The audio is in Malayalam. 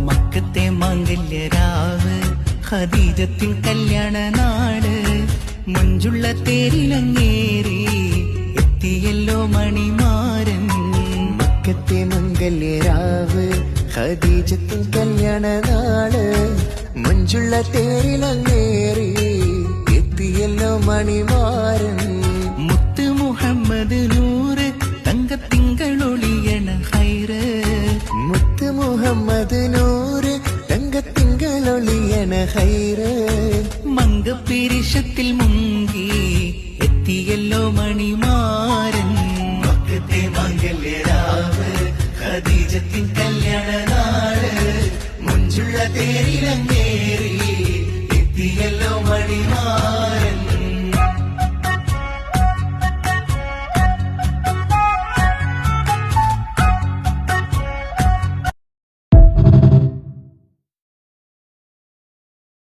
മക്കത്തെ മാംഗല്യരാവ് ഖദീജത്തിൻ കല്യാണ നാട് മഞ്ചുള്ള തേരിലങ്ങേറി എത്തിയല്ലോ മണിമാരൻ. മക്കത്തെ മംഗല്യരാവ് ഖദീജത്തിൻ കല്യാണ നാട് മഞ്ചുള്ള തേരിലങ്ങേറി എത്തിയല്ലോ മണിമാരൻ. മുത്ത് മുഹമ്മദ് നൂറ് തങ്കത്തിങ്കളൊളിയണ ഹൈറ്. മുത്ത് മുഹമ്മദ് നൂറ് തങ്കത്തിങ്കളൊളിയണ ഹൈറ്. മങ്കപ്പിരിശത്തിൽ മുങ്കി എത്തിയല്ലോ മണിമാരൻ. മക്കത്തെ മംഗല്യരാവ് ഖദീജത്തിൻ കല്യാണ നാട് മഞ്ചുള്ള തേരിലങ്ങേറി